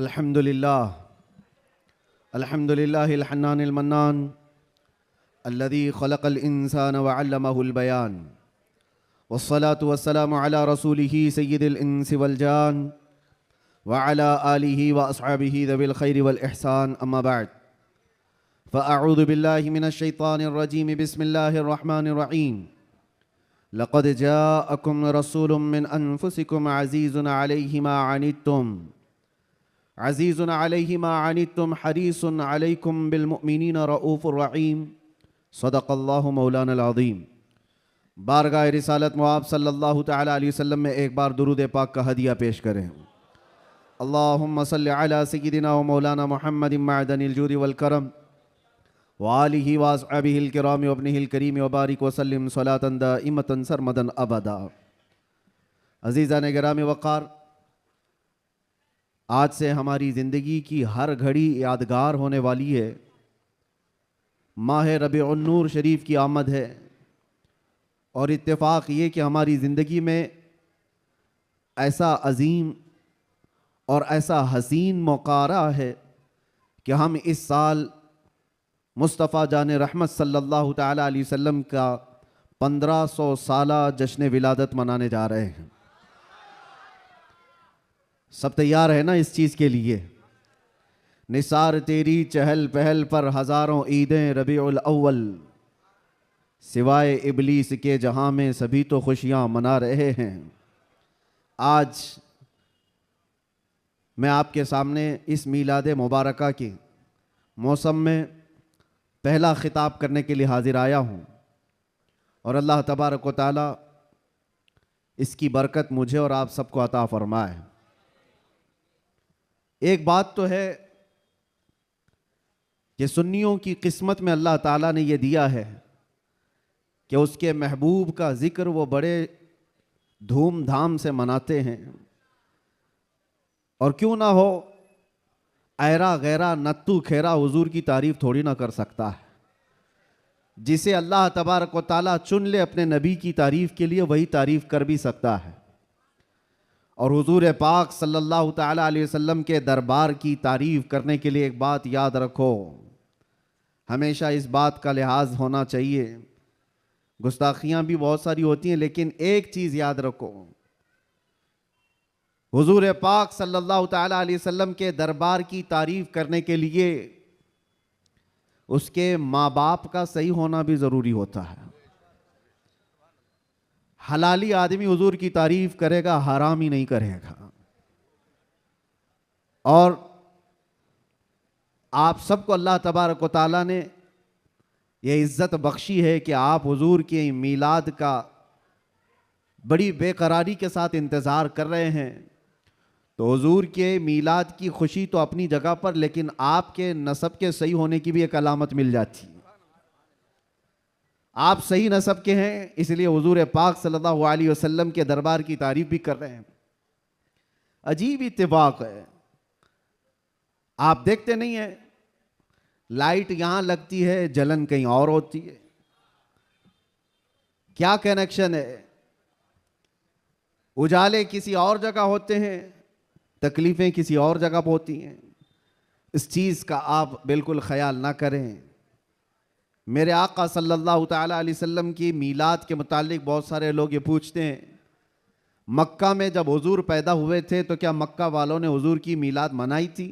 अल्हम्दुलिल्लाह अल्हम्दुलिल्लाहिल हन्नानिल मन्नान अल्लज़ी खलक़ल इंसान व अल्लमहुल बयान वस्सलातु वस्सलामु अला रसूलिही सय्यिदिल इंसि वल जान व अला आलिही व अस्हाबिही ज़विल खैरि वल इहसान अम्मा बअद फ़अऊज़ु बिल्लाहि मिनश शैतानिर रजीम बिस्मिल्लाहिर रहमानिर रहीम लक़द जाअकुम रसूलुम मिन अनफुसिकुम अज़ीज़ुन अलैहि मा अनित्तुम हरीसुन अलैकुम बिल मुमिनीना रऊफ़ुर रहीम सदक़ल्लाहु मौलाना अज़ीम। बारगाह रिसालत मुआब सल्लल्लाहु तआला अलैहि वसल्लम में एक बार दुरूद पाक का हदिया पेश करें। अल्लाहुम्मा सल्लि अला सय्यिदिना व मौलाना मुहम्मदिन मअदनिल जूदि वल करम व आलिहि व अस्हाबिहिल किराम व इब्निहिल करीम व बारिक व सल्लिम सलातन दाइमतन सरमदन अबदा। अज़ीज़ान गिरामी वक़ार, आज से हमारी ज़िंदगी की हर घड़ी यादगार होने वाली है। माह रबीउन नूर शरीफ की आमद है और इत्तेफाक ये कि हमारी ज़िंदगी में ऐसा अजीम और ऐसा हसीन मौका रहा है कि हम इस साल मुस्तफ़ा जान रहमत सल्लल्लाहु तआला अलैहि वसल्लम का 1500 साला जश्न विलादत मनाने जा रहे हैं। सब तैयार है ना इस चीज़ के लिए? निसार तेरी चहल पहल पर हज़ारों ईदें रबीउल अव्वल, सिवाय इबलीस के जहां में सभी तो खुशियां मना रहे हैं। आज मैं आपके सामने इस मीलाद मुबारका के मौसम में पहला खिताब करने के लिए हाजिर आया हूँ और अल्लाह तबारक व तआला इसकी बरकत मुझे और आप सबको अता फरमाए। एक बात तो है कि सुन्नियों की किस्मत में अल्लाह ताला ने यह दिया है कि उसके महबूब का जिक्र वो बड़े धूमधाम से मनाते हैं। और क्यों ना हो, ऐरा गैरा नत्तू खेरा हुजूर की तारीफ थोड़ी ना कर सकता है। जिसे अल्लाह तबारक व ताला चुन ले अपने नबी की तारीफ के लिए, वही तारीफ कर भी सकता है। और हुजूर पाक सल्लल्लाहु तआला अलैहि वसल्लम के दरबार की तारीफ करने के लिए एक बात याद रखो, हमेशा इस बात का लिहाज होना चाहिए। गुस्ताखियाँ भी बहुत सारी होती हैं, लेकिन एक चीज़ याद रखो, हुजूर पाक सल्लल्लाहु तआला अलैहि वसल्लम के दरबार की तारीफ करने के लिए उसके माँ बाप का सही होना भी ज़रूरी होता है। हलाली आदमी हुजूर की तारीफ करेगा, हरामी नहीं करेगा। और आप सबको अल्लाह तबारक व तआला ने यह इज़्ज़त बख्शी है कि आप हुजूर के मीलाद का बड़ी बेकरारी के साथ इंतज़ार कर रहे हैं। तो हुजूर के मीलाद की खुशी तो अपनी जगह पर, लेकिन आपके नसब के सही होने की भी एक अलामत मिल जाती है। आप सही नसब के हैं, इसलिए हुजूर पाक सल्लल्लाहु अलैहि वसल्लम के दरबार की तारीफ भी कर रहे हैं। अजीब इत्तेफाक है, आप देखते नहीं है, लाइट यहां लगती है, जलन कहीं और होती है। क्या कनेक्शन है? उजाले किसी और जगह होते हैं, तकलीफें किसी और जगह पर होती हैं। इस चीज़ का आप बिल्कुल ख्याल ना करें। मेरे आका सल्लल्लाहु तआला अलैहि वसल्लम की मीलाद के मुतालिक बहुत सारे लोग ये पूछते हैं, मक्का में जब हुजूर पैदा हुए थे तो क्या मक्का वालों ने हुजूर की मीलाद मनाई थी?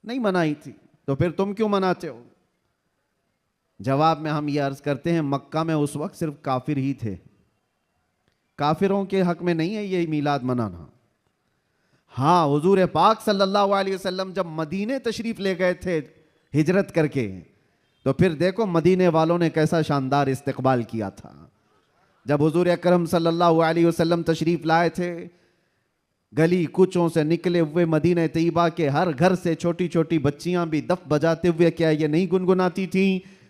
नहीं मनाई थी, तो फिर तुम क्यों मनाते हो? जवाब में हम ये अर्ज करते हैं, मक्का में उस वक्त सिर्फ काफिर ही थे। काफिरों के हक में नहीं है ये मीलाद मनाना। हाँ, हुजूर पाक सल्लल्लाहु अलैहि वसल्लम जब मदीने तशरीफ ले गए थे हिजरत करके, तो फिर देखो मदीने वालों ने कैसा शानदार इस्तकबाल किया था। जब हुजूर अकरम सल्लल्लाहु अलैहि वसल्लम तशरीफ लाए थे, गली कूचों से निकले हुए मदीने तैयबा के हर घर से छोटी छोटी बच्चियां भी दफ बजाते हुए क्या ये नहीं गुनगुनाती थी,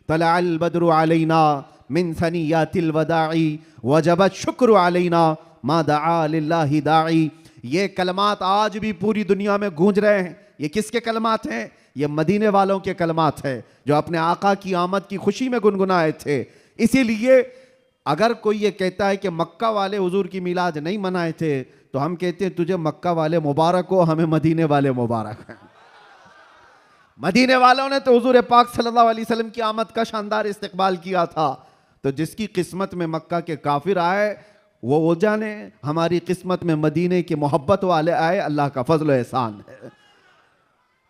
तलअल बद्रु अलैना मिन सनियातिल वदाई वजबत शुक्र अलैना मा दआ लिल्लाहि दाई। ये कलमात आज भी पूरी दुनिया में गूंज रहे हैं। ये किसके कलमात हैं? ये मदीने वालों के कलमात हैं, जो अपने आका की आमद की खुशी में गुनगुनाए थे। इसीलिए अगर कोई ये कहता है कि मक्का वाले हुजूर की मीलाद नहीं मनाए थे, तो हम कहते हैं तुझे मक्का वाले मुबारक हो, हमें मदीने वाले मुबारक हैं। मदीने वालों ने तो हुजूर पाक सल्लल्लाहु अलैहि वसल्लम की आमद का शानदार इस्तकबाल किया था। तो जिसकी किस्मत में मक्का के काफिर आए वो जाने, हमारी किस्मत में मदीने के मोहब्बत वाले आए, अल्लाह का फजल एहसान है।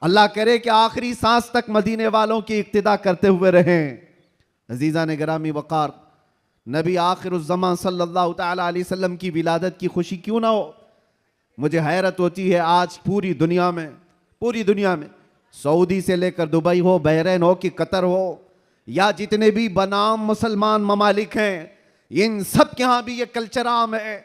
अल्लाह करे कि आखिरी सांस तक मदीने वालों की इक्तिदा करते हुए रहें। अजीज़ा ने गिरामी वक़ार, नबी आखिरुज़्ज़मान सल्लल्लाहु तआला अलैहि वसल्लम की विलादत की खुशी क्यों ना हो। मुझे हैरत होती है आज पूरी दुनिया में सऊदी से लेकर दुबई हो, बहरीन हो कि कतर हो, या जितने भी बनाम मुसलमान ममालिक हैं, इन सब के यहाँ भी ये कल्चर आम है।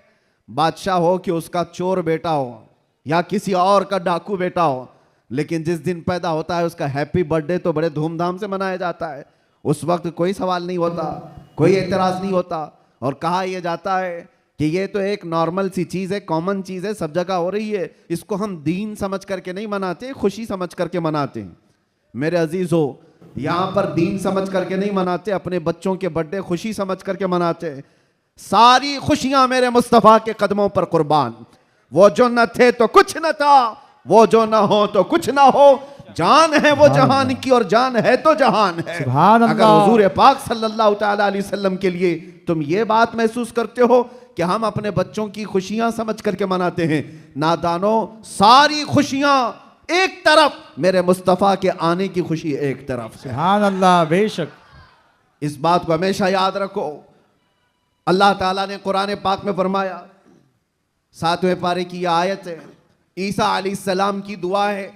बादशाह हो कि उसका चोर बेटा हो या किसी और का डाकू बेटा हो, लेकिन जिस दिन पैदा होता है उसका हैप्पी बर्थडे तो बड़े धूमधाम से मनाया जाता है। उस वक्त कोई सवाल नहीं होता, कोई एतराज़ नहीं होता, और कहा यह जाता है कि ये तो एक नॉर्मल सी चीज़ है, कॉमन चीज़ है, सब जगह हो रही है, इसको हम दीन समझ करके नहीं मनाते, खुशी समझ करके मनाते हैं। मेरे अजीज़ हो, यहाँ पर दीन समझ करके नहीं मनाते, अपने बच्चों के बर्थडे खुशी समझ करके मनाते हैं। सारी खुशियाँ मेरे मुस्तफ़ा के कदमों पर कुर्बान। वो जो न थे तो कुछ न था, वो जो न हो तो कुछ ना हो, जान है वो जहान की और जान है तो जहान है। अगर हुजूर पाक सल्लल्लाहु तआला अलैहि वसल्लम के लिए तुम ये बात महसूस करते हो कि हम अपने बच्चों की खुशियां समझ करके मनाते हैं, नादानो, सारी खुशियां एक तरफ, मेरे मुस्तफ़ा के आने की खुशी एक तरफ। सुभान अल्लाह, बेशक। इस बात को हमेशा याद रखो। अल्लाह ताला ने कुरान पाक में फरमाया, 7वें पारे की यह आयत है, ईसा अलैहिस्सलाम की दुआ है।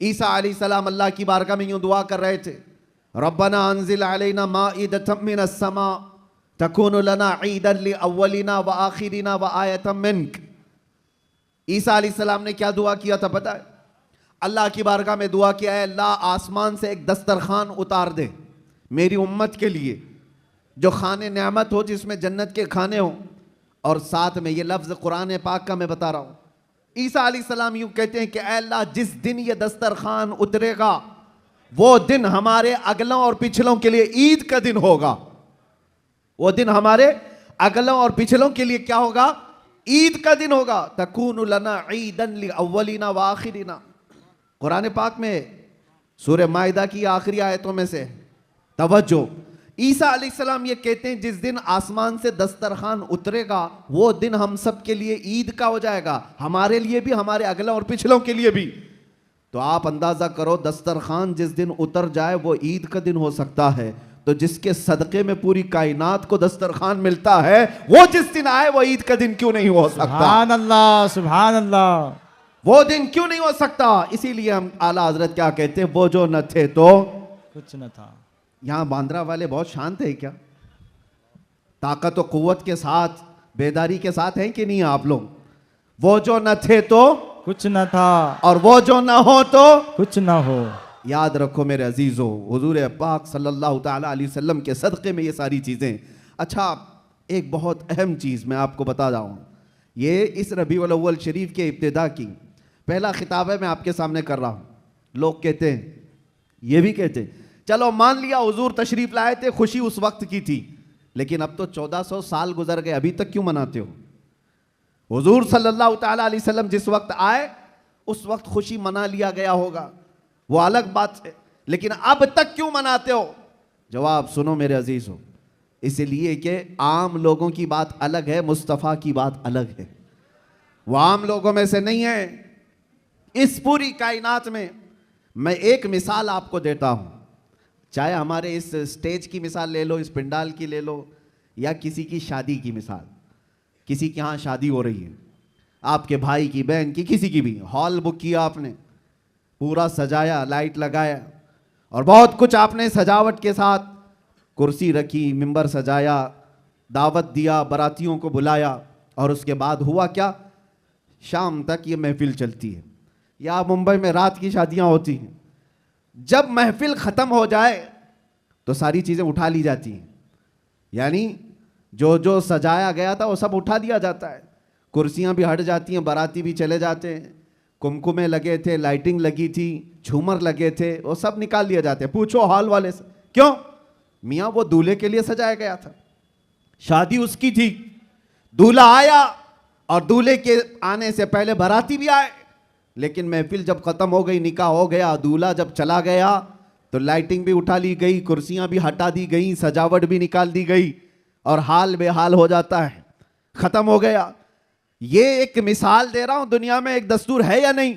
ईसा अलैहिस्सलाम अल्लाह की बारगाह में यूं दुआ कर रहे थे, रब्बना अंजिल अलैना माइदतम मिनस समा तकूनु लना ईदन लिअव्वलिना व आखिरिना व आयतम मिनक। ईसा अलैहिस्सलाम ने क्या दुआ किया था पता है? अल्लाह की बारगाह में दुआ किया है, अल्लाह आसमान से एक दस्तरखान उतार दे मेरी उम्मत के लिए, जो खाने नेमत हो, जिसमें जन्नत के खाने हो। और साथ में ये लफ्ज़ कुरान पाक का मैं बता रहा हूँ। ईसा अलैहिस्सलाम यूं कहते हैं कि ऐ अल्लाह, जिस दिन ये दस्तरखान उतरेगा वो दिन हमारे अगलों और पिछलों के लिए ईद का दिन होगा। वो दिन हमारे अगलों और पिछलों के लिए क्या होगा? ईद का दिन होगा। तकूनु लना ईदन लिअव्वलिना व आखिरिना। कुरान पाक में सूरह माइदा की आखिरी आयतों में से तवज्जो, ईसा अलैहिस्सलाम ये कहते हैं जिस दिन आसमान से दस्तरखान उतरेगा वो दिन हम सब के लिए ईद का हो जाएगा, हमारे लिए भी, हमारे अगले और पिछलों के लिए भी। तो आप अंदाजा करो, दस्तरखान जिस दिन उतर जाए वो ईद का दिन हो सकता है, तो जिसके सदक़े में पूरी कायनात को दस्तरखान मिलता है, वो जिस दिन आए वो ईद का दिन क्यों नहीं हो सकता? सुभान अल्लाह, सुभान अल्लाह। वो दिन क्यों नहीं हो सकता? इसीलिए हम आला हजरत क्या कहते हैं, वो जो न थे तो कुछ न था। यहाँ बांद्रा वाले बहुत शांत है क्या? ताकत और कुव्वत के साथ, बेदारी के साथ हैं कि नहीं आप लोग? वो जो न थे तो कुछ न था, और वो जो न हो तो कुछ न हो। याद रखो मेरे अजीजों, हुजूर पाक सल्लल्लाहु तआला अलैहि वसल्लम के सदक़े में ये सारी चीज़ें। अच्छा, एक बहुत अहम चीज़ मैं आपको बता रहा हूँ, ये इस रबीउल अव्वल शरीफ के इब्तिदा की पहला खिताब है, मैं आपके सामने कर रहा हूँ। लोग कहते हैं, ये भी कहते हैं, चलो मान लिया हुजूर तशरीफ लाए थे, खुशी उस वक्त की थी, लेकिन अब तो 1400 साल गुजर गए, अभी तक क्यों मनाते हो? हुजूर सल्लल्लाहु तआला अलैहि वसल्लम जिस वक्त आए उस वक्त खुशी मना लिया गया होगा, वो अलग बात है, लेकिन अब तक क्यों मनाते हो? जवाब सुनो मेरे अजीज हो, इसलिए कि आम लोगों की बात अलग है, मुस्तफ़ा की बात अलग है। वो आम लोगों में से नहीं है। इस पूरी कायनात में मैं एक मिसाल आपको देता हूं, चाहे हमारे इस स्टेज की मिसाल ले लो, इस पंडाल की ले लो, या किसी की शादी की मिसाल। किसी के यहाँ शादी हो रही है, आपके भाई की, बहन की, किसी की भी, हॉल बुक किया आपने, पूरा सजाया, लाइट लगाया और बहुत कुछ आपने सजावट के साथ, कुर्सी रखी, मिंबर सजाया, दावत दिया, बारातियों को बुलाया, और उसके बाद हुआ क्या? शाम तक ये महफिल चलती है, या मुंबई में रात की शादियां होती हैं। जब महफिल ख़त्म हो जाए तो सारी चीज़ें उठा ली जाती हैं, यानी जो जो सजाया गया था वो सब उठा दिया जाता है, कुर्सियां भी हट जाती हैं, बाराती भी चले जाते हैं, कुमकुमे लगे थे, लाइटिंग लगी थी, झूमर लगे थे, वो सब निकाल दिए जाते हैं। पूछो हॉल वाले से, क्यों? मियाँ वो दूल्हे के लिए सजाया गया था, शादी उसकी थी, दूल्हा आया और दूल्हे के आने से पहले बाराती भी आए, लेकिन महफिल जब ख़त्म हो गई, निकाह हो गया, दूल्हा जब चला गया तो लाइटिंग भी उठा ली गई, कुर्सियां भी हटा दी गई, सजावट भी निकाल दी गई और हाल बेहाल हो जाता है, ख़त्म हो गया। ये एक मिसाल दे रहा हूं, दुनिया में एक दस्तूर है या नहीं,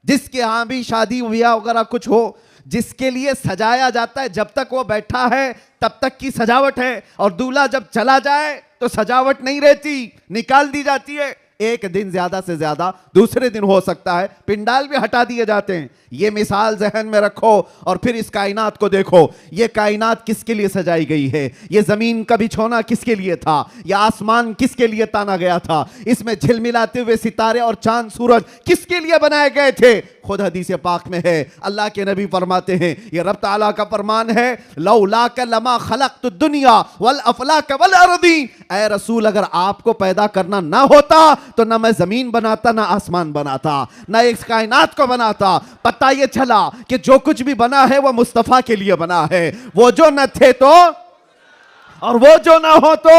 जिसके यहाँ भी शादी ब्याह वगैरह कुछ हो, जिसके लिए सजाया जाता है, जब तक वो बैठा है तब तक की सजावट है, और दूल्हा जब चला जाए तो सजावट नहीं रहती, निकाल दी जाती है। एक दिन ज्यादा से ज्यादा दूसरे दिन हो सकता है, पिंडाल भी हटा दिए जाते हैं। ये मिसाल जहन में रखो और फिर इस कायनात को देखो। ये कायनात किसके लिए सजाई गई है? ये जमीन का बिछोना किसके लिए था? यह आसमान किसके लिए ताना गया था? इसमें झिलमिलाते हुए सितारे और चांद सूरज किसके लिए बनाए गए थे? खुद हदीस पाक में है, अल्लाह के नबी फरमाते हैं, ये रब ताला का फरमान है, लौलाक लमा खलक़तु दुनिया वल अफलाक वल अर्दी। ऐ रसूल, अगर आपको पैदा करना ना होता तो ना मैं जमीन बनाता, ना आसमान बनाता, ना इस कायनात को बनाता। पता ये चला कि जो कुछ भी बना है वो मुस्तफा के लिए बना है। वो जो न थे तो और वो जो ना हो तो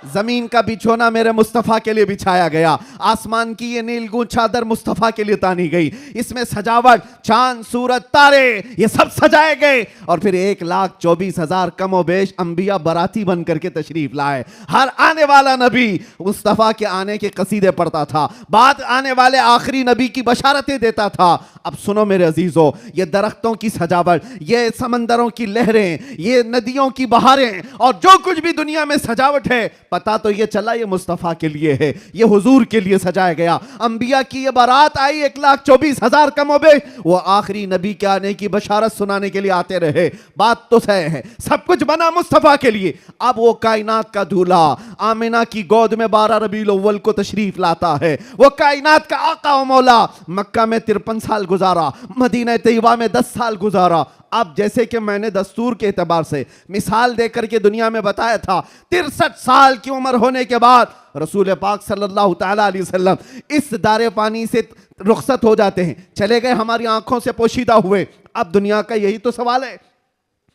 जमीन का बिछोना मेरे मुस्तफा के लिए बिछाया गया, आसमान की ये नीलगूं चादर मुस्तफा के लिए तानी गई, इसमें सजावट, चांद सूरज तारे ये सब सजाए गए। और फिर 1,24,000 कमोबेश अंबिया बराती बन करके तशरीफ लाए। हर आने वाला नबी मुस्तफा के आने के कसीदे पढ़ता था, बाद आने वाले आखिरी नबी की बशारतें देता था। अब सुनो मेरे अजीजों, ये दरख्तों की सजावट, ये समंदरों की लहरें, ये नदियों की बहारें और जो कुछ भी दुनिया में सजावट है, पता तो ये चला ये मुस्तफा के लिए है, ये हुजूर के लिए सजाया गया। अंबिया की ये बारात आई 1,24,000 कमोबे, वो आखिरी नबी के आने की बशारत सुनाने के लिए आते रहे। बात तो सही है, सब कुछ बना मुस्तफा के लिए। अब वो कायनात का दूल्हा आमिना की गोद में 12 रबीउल अव्वल को तशरीफ लाता है। वो कायनात का आका व मौला मक्का में 53 साल गुजारा, मदीना तैयबा में 10 साल गुजारा। अब जैसे कि मैंने दस्तूर के एतबार से मिसाल देकर के दुनिया में बताया था, 63 साल की उम्र होने के बाद रसूल पाक सल्लल्लाहु तआला अलैहि वसल्लम इस दारे पानी से रुखसत हो जाते हैं, चले गए, हमारी आंखों से पोशीदा हुए। अब दुनिया का यही तो सवाल है,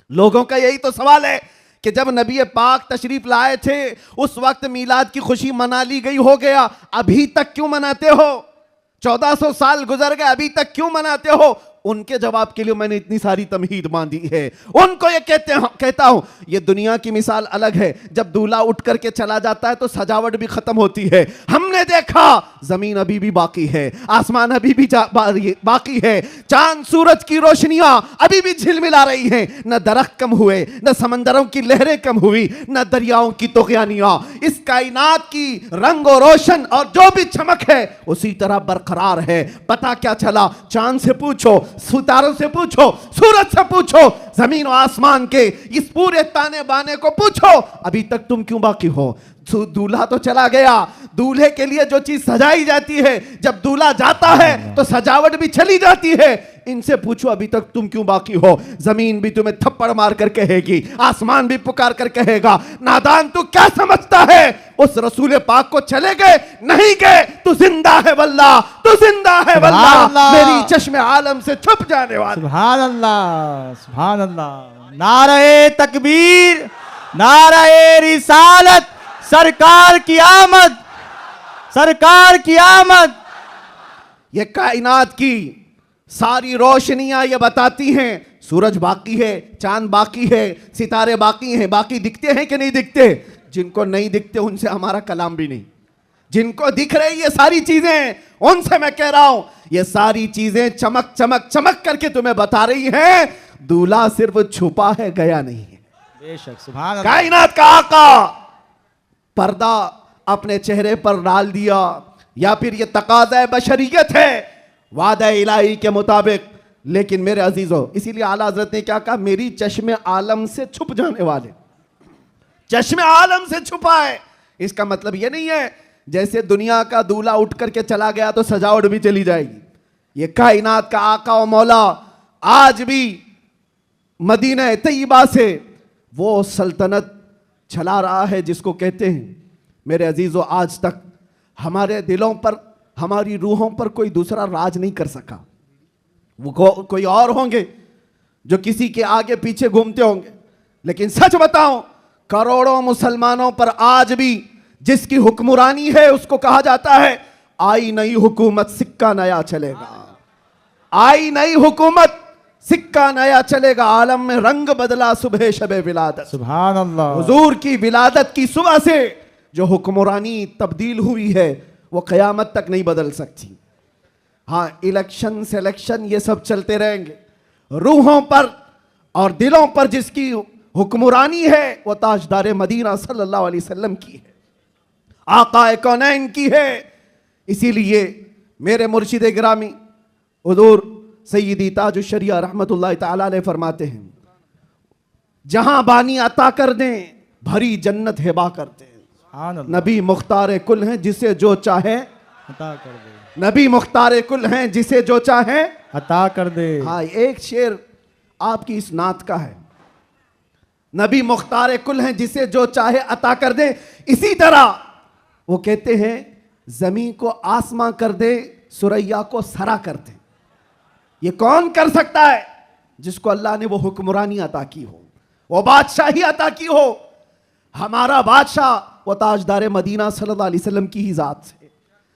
लोगों का यही तो सवाल है कि जब नबी पाक तशरीफ लाए थे उस वक्त मीलाद की खुशी मना ली गई, हो गया, अभी तक क्यों मनाते हो? 1400 साल गुजर गए, अभी तक क्यों मनाते हो? उनके जवाब के लिए मैंने इतनी सारी तमहीद बांधी है। उनको ये कहता हूं, ये दुनिया की मिसाल अलग है। जब दूल्हा उठ करके चला जाता है तो सजावट भी खत्म होती है। हमने देखा जमीन अभी भी बाकी है, आसमान अभी भी बाकी है, चांद सूरज की रोशनियां अभी भी झिलमिला रही हैं। न दरख्त कम हुए, न समंदरों की लहरें कम हुई, न दरियाओं की तुग़यानियां। इस कायनात की रंग और रोशन और जो भी चमक है उसी तरह बरकरार है। पता क्या चला? चांद से पूछो, सितारों से पूछो, सूरज से पूछो, जमीन और आसमान के इस पूरे ताने बाने को पूछो, अभी तक तुम क्यों बाकी हो? दूल्हा तो चला गया, दूल्हे के लिए जो चीज सजाई जाती है, जब दूल्हा जाता है तो सजावट भी चली जाती है। इनसे पूछो अभी तक तुम क्यों बाकी हो? जमीन भी तुम्हें थप्पड़ मार कर कहेगी, आसमान भी पुकार कर कहेगा, नादान तू क्या समझता है? उस रसूल पाक को चले गए, नहीं गए, तू जिंदा है वल्लाह, तू जिंदा है वल्लाह, मेरी चश्मे आलम से छुप जाने वाला। सुभान अल्लाह, सुभान अल्लाह। नारे तकबीर, नारे रिसालत, सरकार की आमद, सरकार की आमद। ये कायनात की सारी रोशनियां ये बताती हैं, सूरज बाकी है, चांद बाकी है, सितारे बाकी हैं। बाकी दिखते हैं कि नहीं दिखते? जिनको नहीं दिखते उनसे हमारा कलाम भी नहीं। जिनको दिख रही ये सारी चीजें, उनसे मैं कह रहा हूं, ये सारी चीजें चमक चमक चमक करके तुम्हें बता रही हैं, दूल्हा सिर्फ छुपा है, गया नहीं है। बेशक, सुभान अल्लाह। कायनात का आका पर्दा अपने चेहरे पर डाल दिया, या फिर ये तकाज़ा बशरियत है वादा इलाही के मुताबिक। लेकिन मेरे अजीजों, इसीलिए आला हज़रत ने क्या कहा? मेरी चश्मे आलम से छुप जाने वाले, चश्मे आलम से छुपा है। इसका मतलब ये नहीं है जैसे दुनिया का दूल्हा उठ करके चला गया तो सजावट भी चली जाएगी। ये कायनात का आका और मौला आज भी मदीना तैयबा से वो सल्तनत चला रहा है जिसको कहते हैं, मेरे अजीजों, आज तक हमारे दिलों पर, हमारी रूहों पर कोई दूसरा राज नहीं कर सका। वो कोई और होंगे जो किसी के आगे पीछे घूमते होंगे, लेकिन सच बताऊं, करोड़ों मुसलमानों पर आज भी जिसकी हुक्मरानी है उसको कहा जाता है आई नई हुकूमत सिक्का नया चलेगा, आई नई हुकूमत सिक्का नया चलेगा। आलम में रंग बदला सुबह शबे विलादत। सुभान अल्लाह। हुजूर की विलादत की सुबह से जो हुक्मरानी तब्दील हुई है वो क़यामत तक नहीं बदल सकती। हाँ, इलेक्शन सिलेक्शन ये सब चलते रहेंगे, रूहों पर और दिलों पर जिसकी हुक्मरानी है वो ताजदार मदीना सल्लल्लाहु अलैहि वसल्लम की है, आकाए कौनैन की है। इसीलिए मेरे मुर्शिद गिरामी हुजूर सैयदी ताजुश शरिया रहमतुल्लाह ताला अलैह फरमाते हैं, जहां बानी अता कर दें भरी जन्नत हिबा करते हैं। सुभान अल्लाह। नबी मुख्तार कुल हैं जिसे जो चाहे अता कर दे, नबी मुख्तार कुल हैं जिसे जो चाहे अता कर दे। हाँ, एक शेर आपकी इस नात का है, नबी मुख्तार कुल हैं जिसे जो चाहे अता कर दे। इसी तरह वो कहते हैं जमीन को आसमां कर दे, सुरैया को सरा कर दे। ये कौन कर सकता है? जिसको अल्लाह ने वो हुक्मरानी अता की हो, वो बादशाही अता की हो। हमारा बादशाह वो ताजदार मदीना सल्लल्लाहु अलैहि वसल्लम की ही जात से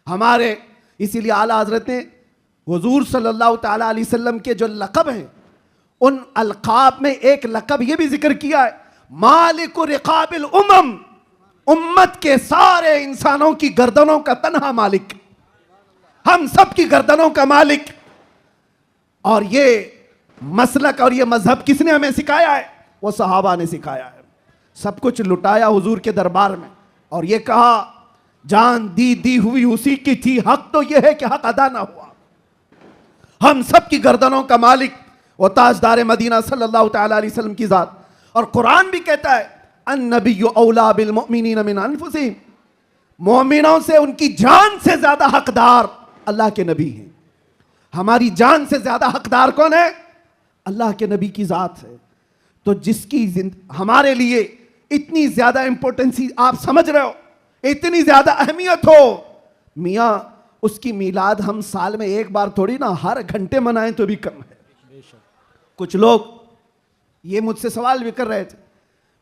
हमारे, इसीलिए आला हजरत ने हुजूर सल्लल्लाहु ताला अलैहि वसल्लम के जो लक़ब हैं उन अलक़ाब में एक लक़ब ये भी जिक्र किया है, मालिक रिक़ाबिल उमम, उम्मत के सारे इंसानों की गर्दनों का तन्हा मालिक, हम सब की गर्दनों का मालिक। और ये मसलक और ये मजहब किसने हमें सिखाया है? वो सहाबा ने सिखाया है। सब कुछ लुटाया हुजूर के दरबार में और ये कहा जान दी हुई उसी की थी, हक तो ये है कि हक अदा ना हुआ। हम सब की गर्दनों का मालिक वो ताजदार मदीना सल्लल्लाहु ताला अलैहि वसल्लम की जात। और कुरान भी कहता है अन्नबिय्यु औला बिल मुमिनीन मिन अनफुसिहिम, मोमिनों से उनकी जान से ज्यादा हकदार अल्लाह के नबी हैं। हमारी जान से ज्यादा हकदार कौन है? अल्लाह के नबी की जात है। तो जिसकी हमारे लिए इतनी ज्यादा इंपॉर्टेंस आप समझ रहे हो, इतनी ज्यादा अहमियत हो, मियाँ उसकी मीलाद हम साल में एक बार थोड़ी ना हर घंटे मनाएं तो भी कम है। कुछ लोग ये मुझसे सवाल भी कर रहे थे,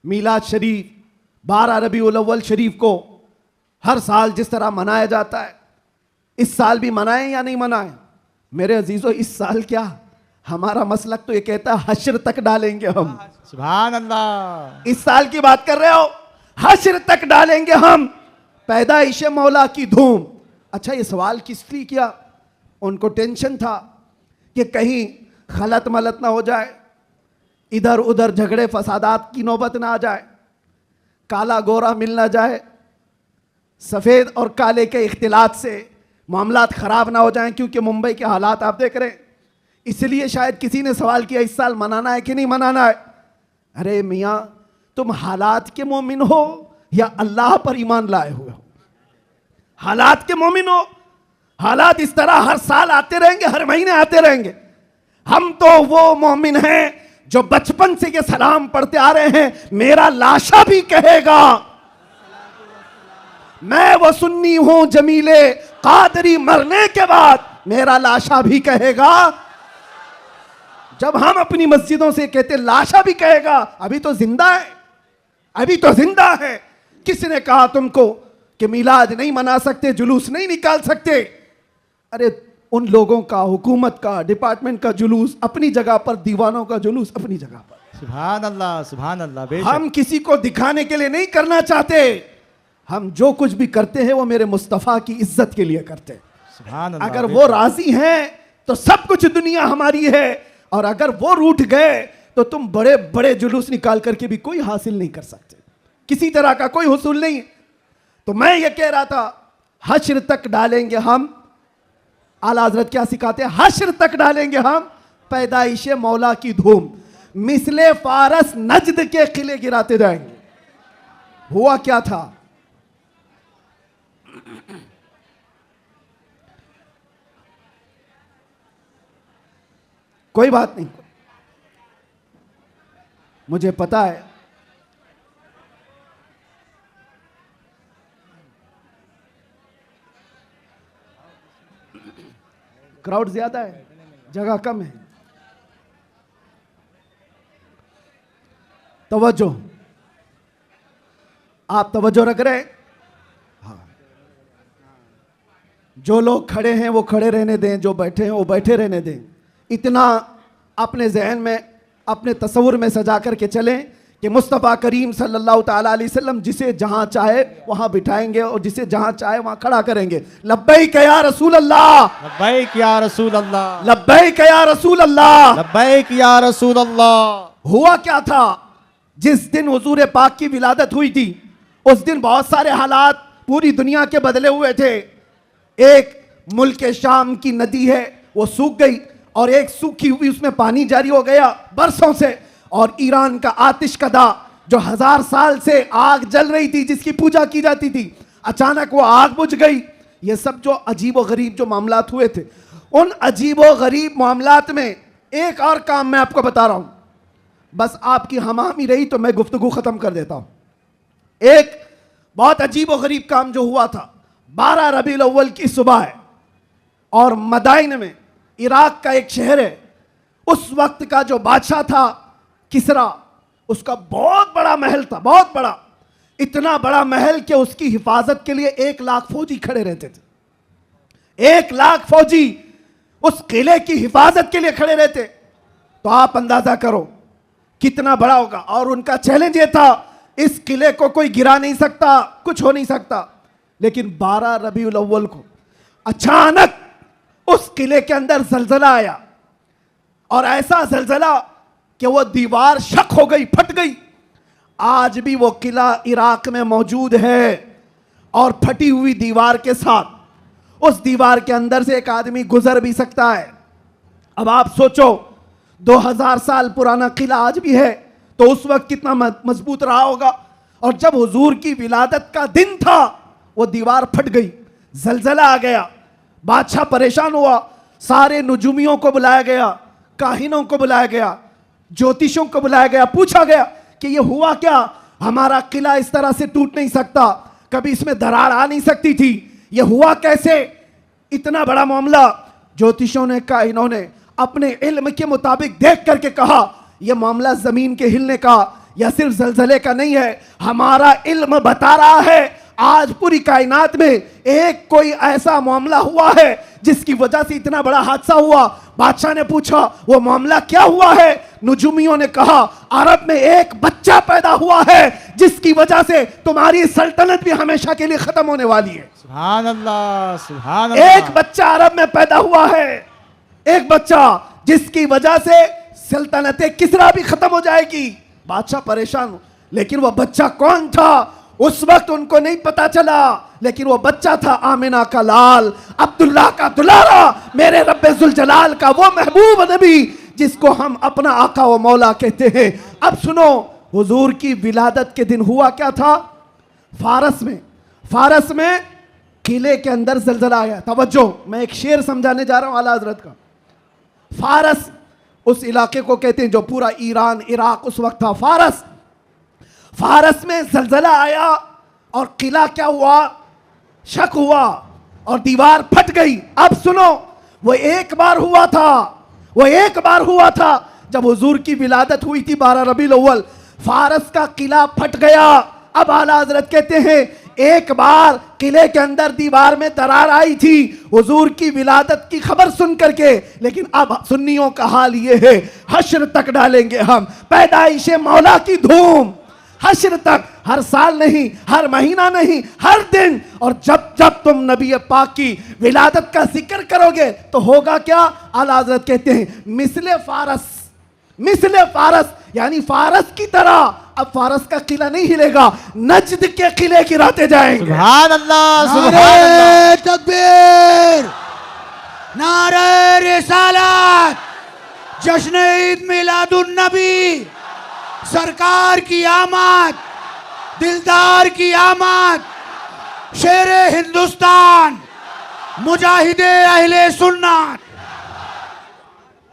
मीलाद शरीफ 12 रबीउल अव्वल शरीफ को हर साल जिस तरह मनाया जाता है इस साल भी मनाएं या नहीं मनाएं? मेरे अजीजों, इस साल क्या, हमारा मसलक तो ये कहता है हश्र तक डालेंगे हम। सुभान अल्लाह। इस साल की बात कर रहे हो, हश्र तक डालेंगे हम, पैदाइश मौला की धूम। अच्छा, ये सवाल किस लिए किया? उनको टेंशन था कि कहीं खलत मलत ना हो जाए, इधर उधर झगड़े फसादात की नौबत ना आ जाए, काला गोरा मिल ना जाए, सफ़ेद और काले के इख्तिलात से मामलात ख़राब ना हो जाएं, क्योंकि मुंबई के हालात आप देख रहे हैं। इसलिए शायद किसी ने सवाल किया इस साल मनाना है कि नहीं मनाना है। अरे मियाँ, तुम हालात के मोमिन हो या अल्लाह पर ईमान लाए हुए हो? हालात के मोमिन हो। हालात इस तरह हर साल आते रहेंगे, हर महीने आते रहेंगे। हम तो वो मोमिन हैं जो बचपन से ये सलाम पढ़ते आ रहे हैं, मेरा लाशा भी कहेगा मैं वो सुन्नी हूं जमीले कादरी, मरने के बाद मेरा लाशा भी कहेगा। जब हम अपनी मस्जिदों से कहते लाशा भी कहेगा, अभी तो जिंदा है, अभी तो जिंदा है। किसने कहा तुमको कि मिलाद नहीं मना सकते, जुलूस नहीं निकाल सकते? अरे उन लोगों का, हुकूमत का, डिपार्टमेंट का जुलूस अपनी जगह पर, दीवानों का जुलूस अपनी जगह पर। सुभान अल्लाह, सुभान अल्लाह। हम किसी को दिखाने के लिए नहीं करना चाहते, हम जो कुछ भी करते हैं वो मेरे मुस्तफ़ा की इज्जत के लिए करते हैं। सुभान अल्लाह। अगर वो राजी हैं तो सब कुछ दुनिया हमारी है, और अगर वो रूठ गए तो तुम बड़े बड़े जुलूस निकाल करके भी कोई हासिल नहीं कर सकते, किसी तरह का कोई हुसूल नहीं। तो मैं ये कह रहा था, हश्र तक डालेंगे हम, आला हजरत क्या सिखाते हैं? हश्र तक डालेंगे हम पैदाइश मौला की धूम, मिसले फारस नजद के किले गिराते जाएंगे। हुआ क्या था? कोई बात नहीं, मुझे पता है क्राउड ज्यादा है, जगह कम है। तवज्जो, आप तवज्जो रख रहे हैं? हाँ, जो लोग खड़े हैं वो खड़े रहने दें, जो बैठे हैं वो बैठे रहने दें। इतना अपने जहन में, अपने तस्वुर में सजा करके चलें कि मुस्तफ़ा करीम सल्लल्लाहु ताला अलैहि वसल्लम जिसे जहाँ चाहे वहाँ बिठाएंगे और जिसे जहाँ चाहे वहाँ खड़ा करेंगे। लब्बैक या रसूल अल्लाह, लब्बैक या रसूल अल्लाह, लब्बैक या रसूल अल्लाह, लब्बैक या रसूल अल्लाह। हुआ क्या था, जिस दिन हुजूर पाक की विलादत हुई थी उस दिन बहुत सारे हालात पूरी दुनिया के बदले हुए थे। एक मुल्क शाम की नदी है वो सूख गई और एक सूखी हुई उसमें पानी जारी हो गया बरसों से। और ईरान का आतिश कदा जो 1000 साल से आग जल रही थी, जिसकी पूजा की जाती थी, अचानक वो आग बुझ गई। ये सब जो अजीब व गरीब जो मामलात हुए थे, उन अजीब व गरीब मामलात में एक और काम मैं आपको बता रहा हूं, बस आपकी हमामी रही तो मैं गुफ्तगू खत्म कर देता हूं। एक बहुत अजीब व गरीब काम जो हुआ था, 12 रबीउल अव्वल की सुबह है और मदाइन में, इराक का एक शहर है, उस वक्त का जो बादशाह था किसरा, उसका बहुत बड़ा महल था, बहुत बड़ा, इतना बड़ा महल कि उसकी हिफाजत के लिए 1 लाख फौजी खड़े रहते थे। 1 लाख फौजी उस किले की हिफाजत के लिए खड़े रहते। तो आप अंदाजा करो कितना बड़ा होगा। और उनका चैलेंज ये था, इस किले को कोई गिरा नहीं सकता, कुछ हो नहीं सकता। लेकिन 12 रबीउल अव्वल को अचानक उस किले के अंदर जलजला आया और ऐसा जलजला कि वो दीवार शक हो गई, फट गई। आज भी वो किला इराक में मौजूद है और फटी हुई दीवार के साथ उस दीवार के अंदर से एक आदमी गुजर भी सकता है। अब आप सोचो 2000 साल पुराना किला आज भी है तो उस वक्त कितना मजबूत रहा होगा। और जब हुजूर की विलादत का दिन था वो दीवार फट गई, जलजला आ गया, बादशाह परेशान हुआ, सारे नुजुमियों को बुलाया गया, काहिनों को बुलाया गया, ज्योतिषों को बुलाया गया, पूछा गया कि ये हुआ क्या, हमारा किला इस तरह से टूट नहीं सकता, कभी इसमें दरार आ नहीं सकती थी, ये हुआ कैसे, इतना बड़ा मामला। ज्योतिषों ने, काहिनों ने अपने इल्म के मुताबिक देख करके कहा यह मामला जमीन के हिलने का या सिर्फ जलजले का नहीं है, हमारा इल्म बता रहा है आज पूरी कायनात में एक कोई ऐसा मामला हुआ है जिसकी वजह से इतना बड़ा हादसा हुआ। बादशाह ने पूछा वो मामला क्या हुआ है, नुजुमियों ने कहा अरब में एक बच्चा पैदा हुआ है जिसकी वजह से तुम्हारी सल्तनत भी हमेशा के लिए खत्म होने वाली है। सुभान अल्लाह, सुभान अल्लाह। एक बच्चा अरब में पैदा हुआ है, एक बच्चा जिसकी वजह से सल्तनत किसरा भी खत्म हो जाएगी। बादशाह परेशान हो, लेकिन वो बच्चा कौन था उस वक्त उनको नहीं पता चला, लेकिन वो बच्चा था आमिना का लाल, अब्दुल्ला का दुलारा, मेरे रब्बे जुल जलाल का वो महबूब नबी जिसको हम अपना आका व मौला कहते हैं। अब सुनो, हुजूर की विलादत के दिन हुआ क्या था, फारस में किले के अंदर जलजला आया। तवज्जो, मैं एक शेर समझाने जा रहा हूं आला हजरत का। फारस उस इलाके को कहते हैं जो पूरा ईरान, इराक उस वक्त था। फारस में जलजला आया और किला क्या हुआ, शक हुआ और दीवार फट गई। अब सुनो, वो एक बार हुआ था जब हुजूर की विलादत हुई थी 12 रबीउल अव्वल, फारस का किला फट गया। अब आला हजरत कहते हैं एक बार किले के अंदर दीवार में दरार आई थी हुजूर की विलादत की खबर सुन करके, लेकिन अब सुन्नियों का हाल ये है हश्र तक डालेंगे हम पैदाइश मौला की धूम, हश्र तक, हर साल नहीं, हर महीना नहीं, हर दिन। और जब जब तुम नबी पाक की विलादत का जिक्र करोगे तो होगा क्या, आला हज़रत कहते हैं मिसले फारस यानी फारस की तरह। अब फारस का किला नहीं हिलेगा, नजद के किले गिराते जाएंगे। सुभान अल्लाह, सुभान नारे तकबीर, नारे रिसालत, जश्न ईद मिलादुन नबी, सरकार की आमद, दिलदार की आमद, शेरे हिंदुस्तान, मुजाहिदे अहले सुन्नत।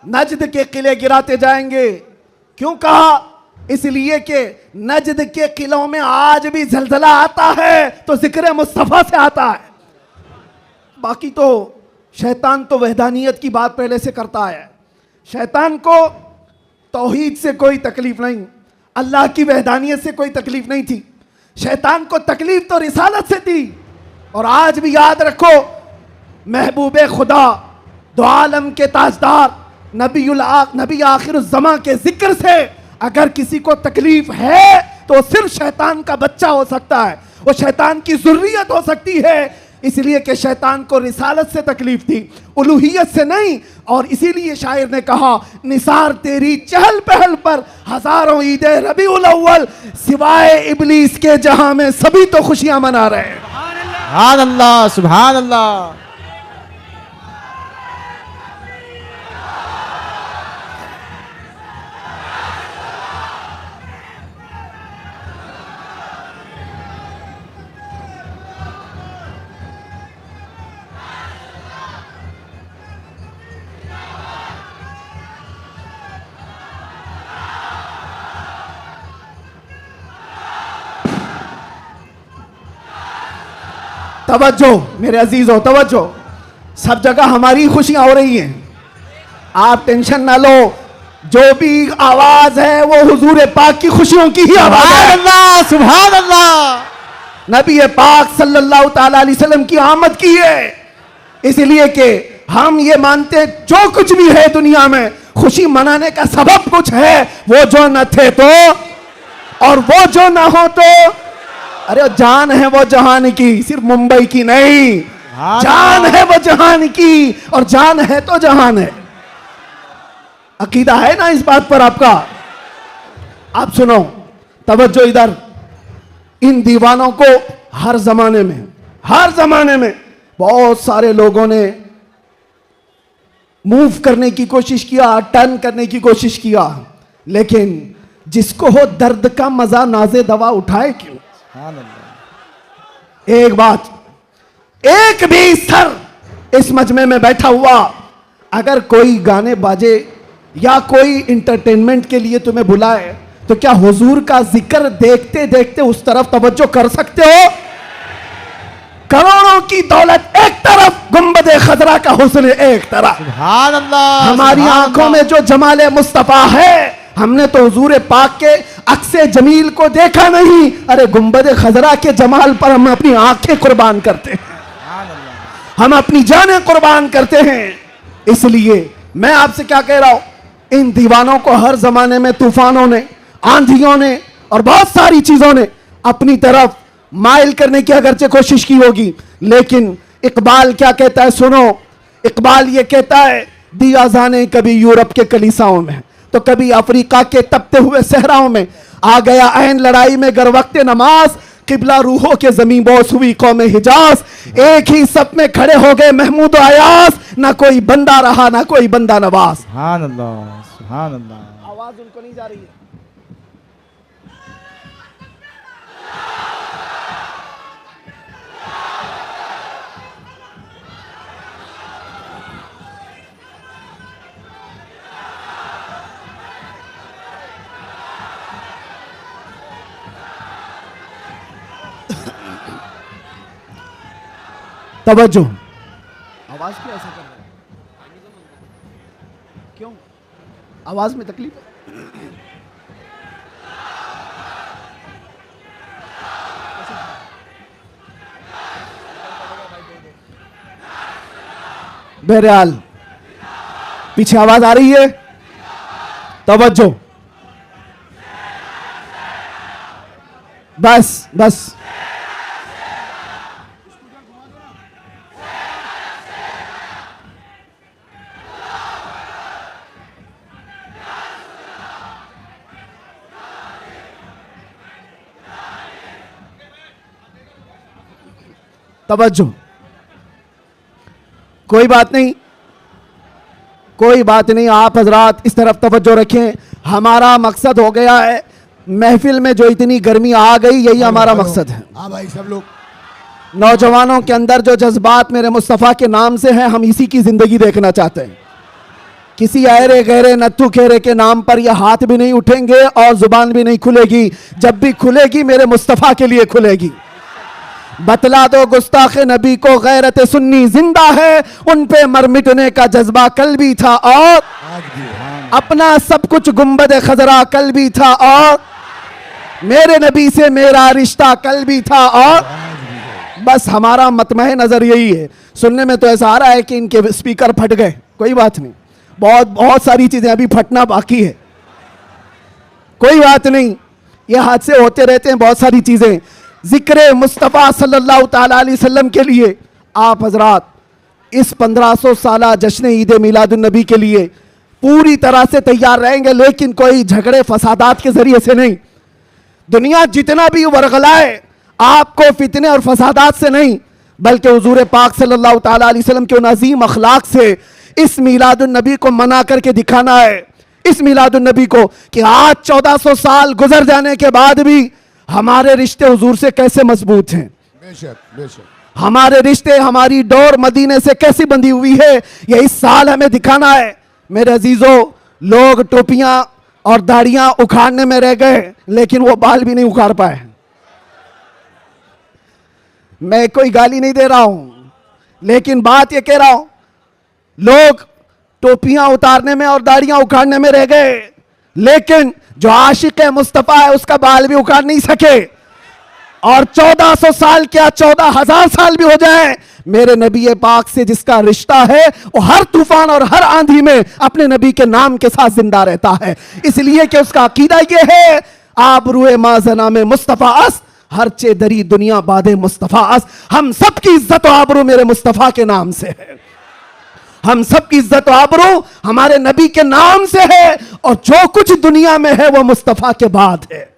नजद के किले गिराते जाएंगे। क्यों कहा, इसलिए कि नजद के किलों में आज भी जलजला आता है तो जिक्र मुस्तफ़ा से आता है। बाकी तो शैतान तो वहदानियत की बात पहले से करता है, शैतान को तौहीद से कोई तकलीफ नहीं, अल्लाह की वहदानियत से कोई तकलीफ नहीं थी। शैतान को तकलीफ तो रिसालत से थी। और आज भी याद रखो, महबूब खुदा, दो आलम के ताजदार, नबी आखिर ज़मा के जिक्र से अगर किसी को तकलीफ है तो सिर्फ शैतान का बच्चा हो सकता है, वो शैतान की ज़ुर्रियत हो सकती है। इसलिए कि शैतान को रिसालत से तकलीफ थी, उलूहियत से नहीं। और इसीलिए शायर ने कहा, निसार तेरी चहल पहल पर हजारों ईदे रबीउल अव्वल, सिवाय इब्लीस के जहां में सभी तो खुशियां मना रहे हैं। सुभान अल्लाह, सुभान अल्लाह। तवज्जो मेरे अजीजों, तवज्जो। सब जगह हमारी खुशियां हो रही हैं, आप टेंशन ना लो। जो भी आवाज है वो हुजूर पाक की खुशियों की ही आवाज है। अल्लाह, सुभान अल्लाह। नबी पाक सल्लल्लाहु ताला अलैहि वसल्लम की आमद की है, इसलिए कि हम ये मानते हैं जो कुछ भी है दुनिया में खुशी मनाने का सबब कुछ है। वो जो न थे तो, और वो जो ना हो तो, अरे जान है वो जहान की, सिर्फ मुंबई की नहीं, जान है वो जहान की, और जान है तो जहान है। अकीदा है ना इस बात पर आपका? आप सुनो, तवज्जो इधर। इन दीवानों को हर जमाने में बहुत सारे लोगों ने मूव करने की कोशिश किया, टर्न करने की कोशिश किया, लेकिन जिसको हो दर्द का मजा नाज़े दवा उठाए क्यों? एक बात, एक भी सर इस मजमे में बैठा हुआ अगर कोई गाने बाजे या कोई इंटरटेनमेंट के लिए तुम्हें बुलाए तो क्या हुजूर का जिक्र देखते देखते उस तरफ तवज्जो कर सकते हो? करोड़ों की दौलत एक तरफ, गुंबदे खजरा का हुस्न एक तरफ। सुभान अल्लाह। हमारी आंखों में जो जमाले मुस्तफा है, हमने तो हुजूर पाक के अक्से जमील को देखा नहीं, अरे गुंबद खजरा के जमाल पर हम अपनी आंखें कुर्बान करते हैं, हम अपनी जानें कुर्बान करते हैं। इसलिए मैं आपसे क्या कह रहा हूं, इन दीवानों को हर जमाने में तूफानों ने, आंधियों ने और बहुत सारी चीजों ने अपनी तरफ माइल करने की अगरचे कोशिश की होगी, लेकिन इकबाल क्या कहता है सुनो। इकबाल ये कहता है, दिया जाने कभी यूरोप के कलीसाओं में तो कभी अफ्रीका के तपते हुए सहराओं में, आ गया ऐन लड़ाई में गर वक्त नमाज, किबला रूहों के जमीन बोस हुई कौम हिजाज। एक ही सप में खड़े हो गए महमूद अयास, ना कोई बंदा रहा ना कोई बंदा नवाज। सुभान अल्लाह, सुभान अल्लाह। आवाज उनको नहीं जा रही है। तवज्जो, आवाज क्यों ऐसा कर रहा है? क्यों आवाज में तकलीफ है? बहरहाल पीछे आवाज आ रही है, तवज्जो, बस बस। तवज्जो, कोई बात नहीं, कोई बात नहीं, आप हजरात इस तरफ तवज्जो रखें। हमारा मकसद हो गया है, महफिल में जो इतनी गर्मी आ गई, यही हमारा मकसद है। हाँ भाई, सब लोग नौजवानों के अंदर जो जज्बात मेरे मुस्तफ़ा के नाम से हैं, हम इसी की जिंदगी देखना चाहते हैं। किसी अरे गहरे नत्थु खेरे के नाम पर यह हाथ भी नहीं उठेंगे और जुबान भी नहीं खुलेगी। जब भी खुलेगी मेरे मुस्तफ़ा के लिए खुलेगी। बतला दो गुस्ताख नबी को गैरत सुन्नी जिंदा है, उन पे मर मिटने का जज्बा कल भी था और अपना सब कुछ गुंबद खजरा कल भी था, और मेरे नबी से मेरा रिश्ता कल भी था और बस हमारा मतमह नजर यही है। सुनने में तो ऐसा आ रहा है कि इनके स्पीकर फट गए, कोई बात नहीं, बहुत बहुत सारी चीजें अभी फटना बाकी है, कोई बात नहीं, ये हादसे होते रहते हैं बहुत सारी चीजें। जिक्र मुस्तफ़ा सल्लल्लाहु ताला अलैहि वसल्लम के लिए आप हजरात इस 1500 साला जश्न ईद मिलादुन नबी के लिए पूरी तरह से तैयार रहेंगे, लेकिन कोई झगड़े फसादात के जरिए से नहीं। दुनिया जितना भी वरगलाए आपको फितने और फसादात से नहीं, बल्कि हुजूर पाक सल्लल्लाहु ताला अलैहि वसल्लम के उन अजीम अखलाक से इस मिलादुन नबी को मना करके दिखाना है। इस मिलादुन नबी को कि आज 1400 साल गुजर जाने के बाद भी हमारे रिश्ते हुजूर से कैसे मजबूत हैं। बेशक बेशक हमारे रिश्ते, हमारी डोर मदीने से कैसी बंधी हुई है, ये इस साल हमें दिखाना है। मेरे अजीजों, लोग टोपियां और दाढ़ियां उखाड़ने में रह गए, लेकिन वो बाल भी नहीं उखाड़ पाए। मैं कोई गाली नहीं दे रहा हूं, लेकिन बात ये कह रहा हूं, लोग टोपियां उतारने में और दाढ़ियां उखाड़ने में रह गए, लेकिन जो आशिक मुस्तफा है उसका बाल भी उखाड़ नहीं सके। और 1400 साल क्या 14,000 साल भी हो जाए, मेरे नबी पाक से जिसका रिश्ता है वो हर तूफान और हर आंधी में अपने नबी के नाम के साथ जिंदा रहता है, इसलिए कि उसका अकीदा ये है, आबरूए माजना में मुस्तफा अस, हर चे दरी दुनिया बादे मुस्तफा अस। हम सबकी इज्जत और आबरू मेरे मुस्तफा के नाम से है, हम सबकी इज्जत और आबरू हमारे नबी के नाम से है, और जो कुछ दुनिया में है वो मुस्तफा के बाद है,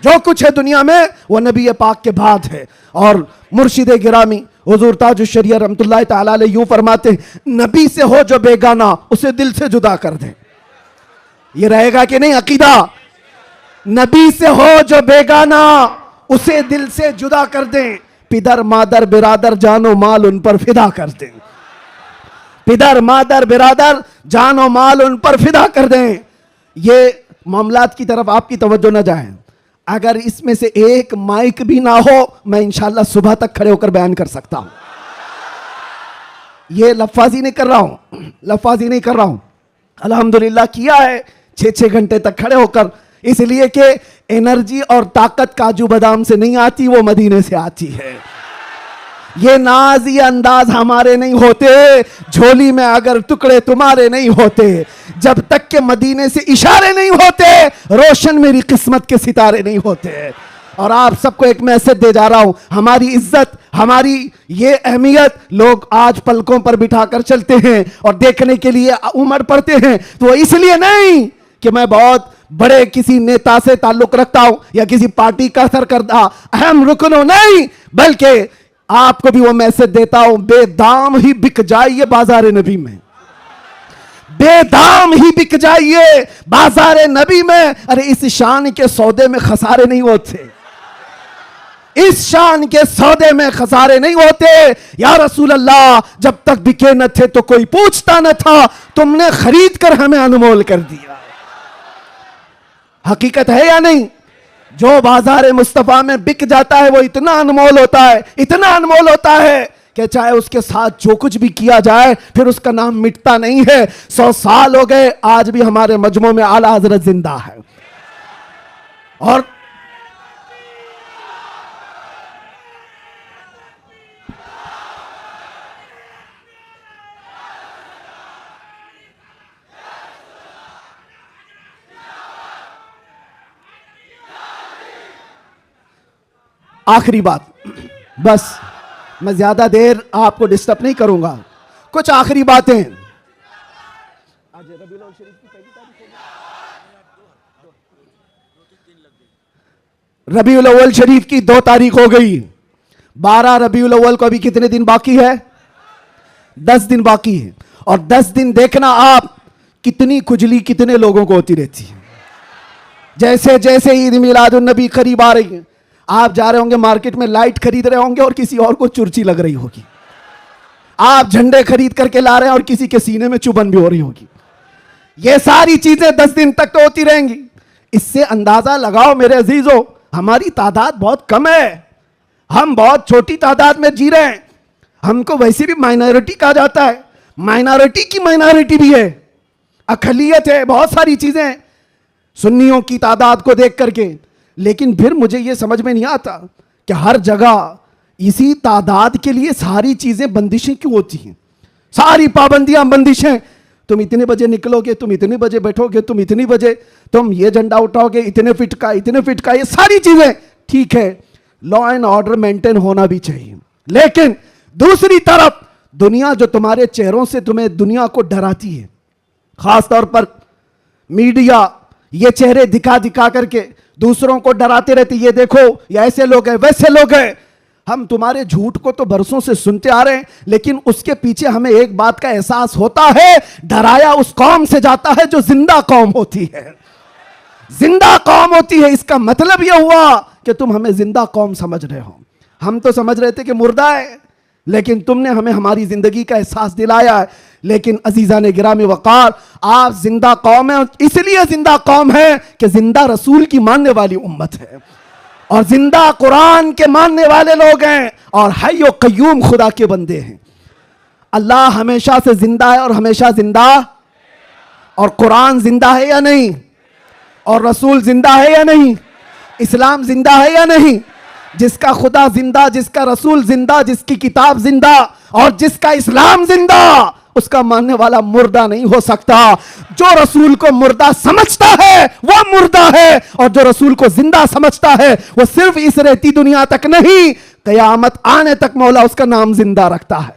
जो कुछ है दुनिया में वो नबी पाक के बाद है। और मुर्शिद गिरामी हुजूर ताजुश शरिया रहमतुल्लाह ताला अलैह यूं फरमाते हैं, नबी से हो जो बेगाना उसे दिल से जुदा कर दे। ये रहेगा कि नहीं अकीदा? नबी से हो जो बेगाना उसे दिल से जुदा कर दें, पिदर मादर बिरादर जानो माल उन पर फिदा कर दें, पिदर मादर बिरादर जानो माल उन पर फिदा कर दें। ये मामलात की तरफ आपकी तवज्जो न जाए, अगर इसमें से एक माइक भी ना हो मैं इंशाल्लाह सुबह तक खड़े होकर बयान कर सकता हूं। ये लफाजी नहीं कर रहा हूं, लफाजी नहीं कर रहा हूं, अल्हम्दुलिल्लाह किया है 6-6 घंटे तक खड़े होकर, इसलिए कि एनर्जी और ताकत काजू बादाम से नहीं आती, वो मदीने से आती है। ये नाज ये अंदाज हमारे नहीं होते, झोली में अगर टुकड़े तुम्हारे नहीं होते, जब तक के मदीने से इशारे नहीं होते, रोशन मेरी किस्मत के सितारे नहीं होते। और आप सबको एक मैसेज दे जा रहा हूं, हमारी इज्जत, हमारी ये अहमियत लोग आज पलकों पर बिठाकर चलते हैं और देखने के लिए उमड़ पड़ते हैं, तो इसलिए नहीं कि मैं बहुत बड़े किसी नेता से ताल्लुक रखता हूं या किसी पार्टी का सरकर्दा अहम रुकन हो, नहीं, बल्कि आपको भी वो मैसेज देता हूं, बेदाम ही बिक जाइए बाजार नबी में, बेदाम ही बिक जाइए बाजार नबी में। अरे इस शान के सौदे में खसारे नहीं होते, इस शान के सौदे में खसारे नहीं होते। या रसूल अल्लाह, जब तक बिके न थे तो कोई पूछता न था, तुमने खरीद कर हमें अनमोल कर दिया। हकीकत है या नहीं? जो बाजार मुस्तफा में बिक जाता है वो इतना अनमोल होता है, इतना अनमोल होता है कि चाहे उसके साथ जो कुछ भी किया जाए फिर उसका नाम मिटता नहीं है। 100 साल हो गए, आज भी हमारे मजमू में आला हजरत जिंदा है। और आखिरी बात, बस मैं ज्यादा देर आपको डिस्टर्ब नहीं करूंगा, कुछ आखिरी बातें। रबीउल अव्वल शरीफ की 2 तारीख हो गई, 12 रबीउल अव्वल को अभी कितने दिन बाकी है? 10 दिन बाकी है। और 10 दिन देखना आप कितनी खुजली कितने लोगों को होती रहती है। जैसे जैसे ईद मिलादुन नबी करीब आ रही है, आप जा रहे होंगे मार्केट में, लाइट खरीद रहे होंगे और किसी और को चुर्ची लग रही होगी, आप झंडे खरीद करके ला रहे हैं और किसी के सीने में चुभन भी हो रही होगी। ये सारी चीजें 10 दिन तक तो होती रहेंगी। इससे अंदाजा लगाओ मेरे अजीजों, हमारी तादाद बहुत कम है, हम बहुत छोटी तादाद में जी रहे हैं। हमको वैसे भी माइनॉरिटी कहा जाता है, माइनॉरिटी की माइनॉरिटी भी है, अकलियत है, बहुत सारी चीजें सुन्नियों की तादाद को देख करके। लेकिन फिर मुझे यह समझ में नहीं आता कि हर जगह इसी तादाद के लिए सारी चीजें बंदिशें क्यों होती हैं? सारी पाबंदियां, बंदिशें। तुम इतने बजे निकलोगे, तुम इतने बजे बैठोगे, तुम इतनी बजे तुम ये झंडा उठाओगे, इतने फिट का, इतने फिट का, ये सारी चीजें ठीक है, लॉ एंड ऑर्डर मेंटेन होना भी चाहिए। लेकिन दूसरी तरफ दुनिया जो तुम्हारे चेहरों से तुम्हें दुनिया को डराती है, खासतौर पर मीडिया ये चेहरे दिखा दिखा करके दूसरों को डराते रहते, ये देखो ये ऐसे लोग हैं, वैसे लोग हैं। हम तुम्हारे झूठ को तो बरसों से सुनते आ रहे हैं, लेकिन उसके पीछे हमें एक बात का एहसास होता है, डराया उस कौम से जाता है जो जिंदा कौम होती है। जिंदा कौम होती है, इसका मतलब यह हुआ कि तुम हमें जिंदा कौम समझ रहे हो। हम तो समझ रहे थे कि मुर्दा है, लेकिन तुमने हमें हमारी जिंदगी का एहसास दिलाया है। लेकिन अजीजा ने गिरामी वकार, आप जिंदा कौम है, इसलिए जिंदा कौम है कि जिंदा रसूल की मानने वाली उम्मत है और जिंदा कुरान के मानने वाले लोग हैं और हय्यो कय्यूम खुदा के बंदे हैं। अल्लाह हमेशा से जिंदा है और हमेशा जिंदा, और कुरान जिंदा है या नहीं, और रसूल जिंदा है या नहीं, इस्लाम जिंदा है या नहीं। जिसका खुदा जिंदा, जिसका रसूल जिंदा, जिसकी किताब जिंदा और जिसका इस्लाम जिंदा, उसका मानने वाला मुर्दा नहीं हो सकता। जो रसूल को मुर्दा समझता है वह मुर्दा है, और जो रसूल को जिंदा समझता है वह सिर्फ इस रहती दुनिया तक नहीं, कयामत आने तक मौला उसका नाम जिंदा रखता है।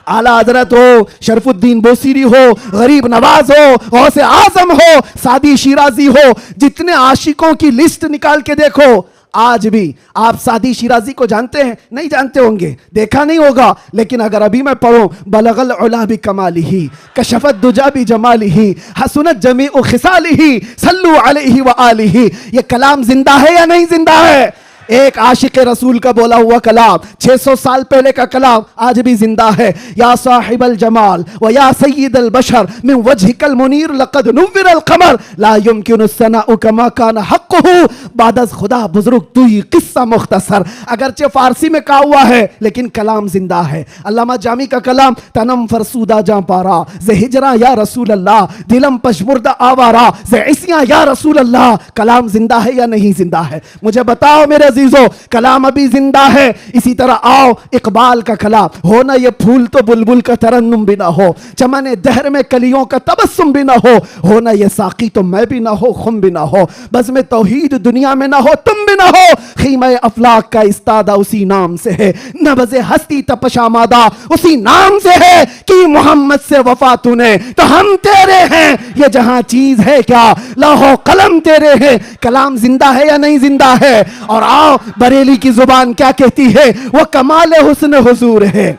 आला हजरत हो, शरफुद्दीन बोसीरी हो, गरीब नवाज हो, गौसे आजम हो, सादी शिराजी हो, जितने आशिकों की लिस्ट निकाल के देखो, आज भी आप सादी शिराजी को जानते हैं? नहीं जानते होंगे, देखा नहीं होगा, लेकिन अगर अभी मैं पढ़ूं बलगल उला भी कमालिही, कशफत दुजा भी जमालिही, हसनत जमीउ खिसालिही, सल्लु अलैहि व आलिही, ये कलाम जिंदा है या नहीं जिंदा है? एक आशिक रसूल का बोला हुआ कलाम, 600 साल पहले का कलाम आज भी जिंदा है। या साहिबल जमाल व या सय्यदल बशर मिन वजहिकल मुनीर लक़द नुव्विरल क़मर ला युमकिनु सनाउ कमा कान हक़्क़ुहु बादस खुदा बुजुर्ग तू ही किस्सा मुख्तसर। अगरचे फारसी में कहा हुआ है लेकिन कलाम जिंदा है। अल्लामा जामी का कलाम, तनम फरसूदा जा पारा जे हिजरा या रसूल अल्लाह, दिलम पशमुर्दा आवारा जे इसिया या रसूल अल्लाह। कलाम जिंदा है या नहीं जिंदा है? मुझे बताओ मेरे अजीजों, कलाम अभी जिंदा है। इसी तरह आओ इकबाल का कलाम, हो ना ये फूल तो बुलबुल का तरन्नुम भी ना हो, चमने दहर में कलियों का तबस्सुम भी ना हो ना ये साकी तो मैं भी ना हो, खुम भी ना हो, बस में तौहीद दुनिया में ना हो, तुम भी ना हो। खीमा अफलाक का इस्तादा उसी नाम से है, नबज़े हस्ती तपशामादा उसी नाम से है कि मोहम्मद से वफा तूने तो हम तेरे हैं, ये जहां चीज है क्या लाहो कलम तेरे हैं। कलाम जिंदा है या नहीं जिंदा है? और आओ बरेली की जुबान क्या कहती है, वो कमाल हुस्न हुजूर है,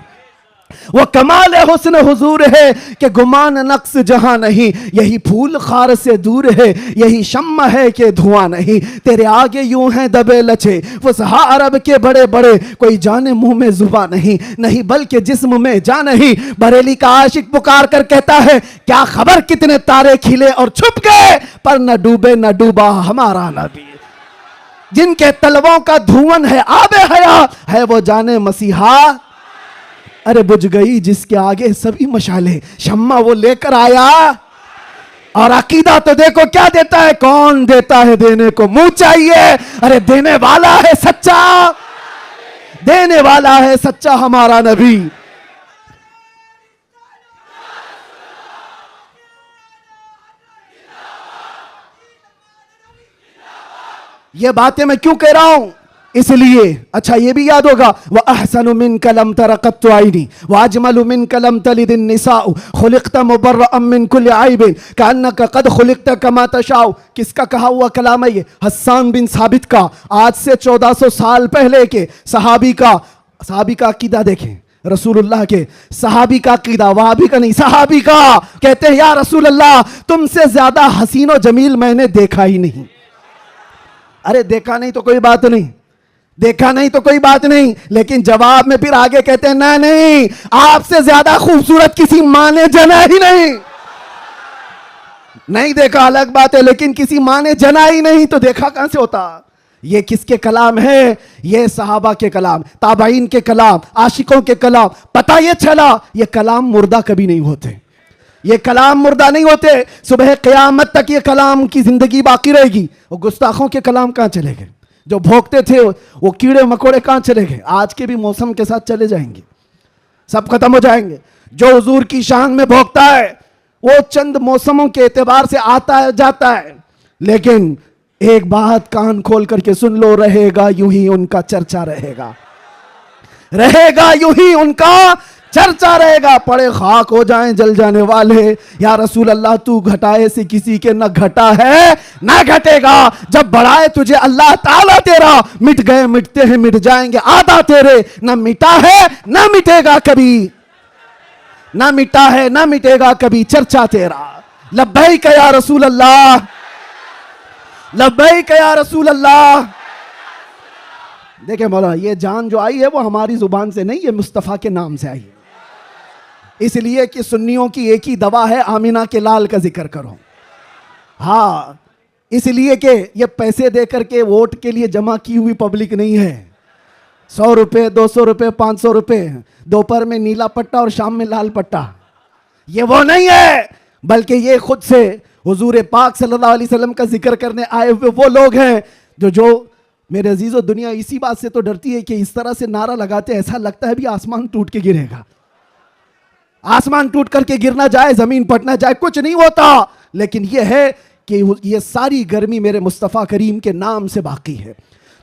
वो कमाल हुस्न हुजूर है कि गुमान नक्स जहां नहीं, यही फूल खार से दूर है, यही शम्मा है कि धुआं नहीं। तेरे आगे यूं हैं दबे लचे फुसहा अरब के बड़े बड़े, कोई जाने मुंह में जुबान नहीं, नहीं बल्कि जिस्म में जान नहीं। बरेली का आशिक पुकार कर कहता है, क्या खबर कितने तारे खिले और छुप गए, पर न डूबे न डूबा हमारा नबी। जिनके तलवों का धुआं है आबे हया, है वो जाने मसीहा। अरे बुझ गई जिसके आगे सभी मशाले, शम्मा वो लेकर आया। और अकीदा तो देखो क्या देता है, कौन देता है देने को मुंह चाहिए। अरे देने वाला है सच्चा, देने वाला है सच्चा हमारा नबी। ये बातें मैं क्यों कह रहा हूं? इसलिए अच्छा ये भी याद होगा, वह अहसनु मिन कलम तरक़त्तु आइनी व अजमलु मिन कलम तलिदिन निसाउ खुलिक़्त मुबर्रअम मिन कुल्लि आइबिन कअन्नका क़द खुलिक़्त कमा तशाउ। किसका कहा हुआ कलाम है ये? हस्सान बिन साबित का, आज से 1400 साल पहले के सहाबी का अकीदा देखें, रसूलुल्लाह के सहाबी का अकीदा, वहाबी का नहीं, सहाबी का। कहते हैं या रसूल अल्लाह तुमसे ज्यादा हसीन और जमील मैंने देखा ही नहीं। अरे देखा नहीं तो कोई बात नहीं, देखा नहीं तो कोई बात नहीं, लेकिन जवाब में फिर आगे कहते हैं ना नहीं, आपसे ज्यादा खूबसूरत किसी मां ने जना ही नहीं। नहीं देखा अलग बात है, लेकिन किसी मां ने जना ही नहीं तो देखा कहां से होता? ये किसके कलाम है? ये सहाबा के कलाम, ताबाइन के कलाम, आशिकों के कलाम। पता ये चला ये कलाम मुर्दा कभी नहीं होते, ये कलाम मुर्दा नहीं होते। सुबह क़यामत तक ये कलाम की जिंदगी बाकी रहेगी। और गुस्ताखों के कलाम कहां चले गए? जो भोगते थे वो कीड़े मकोड़े कहाँ चले गए? आज के भी मौसम के साथ चले जाएंगे, सब खत्म हो जाएंगे। जो हुजूर की शान में भोगता है वो चंद मौसमों के एतबार से आता है जाता है, लेकिन एक बात कान खोल करके सुन लो, रहेगा यूं ही उनका चर्चा रहेगा, रहेगा यूं ही उनका चर्चा रहेगा। पड़े खाक हो जाएं जल जाने वाले, या रसूल अल्लाह तू घटाए से किसी के न घटा है न घटेगा। जब बढ़ाए तुझे अल्लाह ताला तेरा, मिट गए मिटते हैं मिट जाएंगे आदा तेरे, न मिटा है न मिटेगा कभी, न मिटा है न मिटेगा कभी चर्चा तेरा। लब्बैक या रसूल अल्लाह, लब्बैक या रसूल अल्लाह। देखें मौलाना, ये जान जो आई है वो हमारी जुबान से नहीं, ये मुस्तफ़ा के नाम से आई है। इसलिए कि सुन्नियों की एक ही दवा है, आमिना के लाल का जिक्र करो। हाँ, इसलिए कि ये पैसे देकर के वोट के लिए जमा की हुई पब्लिक नहीं है। 100 रुपये, 200 रुपये, 500 रुपये, दोपहर में नीला पट्टा और शाम में लाल पट्टा, ये वो नहीं है, बल्कि ये खुद से हुजूर पाक सल्लल्लाहु अलैहि वसल्लम का जिक्र करने आए हुए वो लोग हैं जो मेरे अजीजों, दुनिया इसी बात से तो डरती है कि इस तरह से नारा लगाते हैं, ऐसा लगता है भी आसमान टूट के गिरेगा। आसमान टूट करके गिरना जाए, जमीन फटना जाए, कुछ नहीं होता। लेकिन यह है कि ये सारी गर्मी मेरे मुस्तफ़ा करीम के नाम से बाकी है।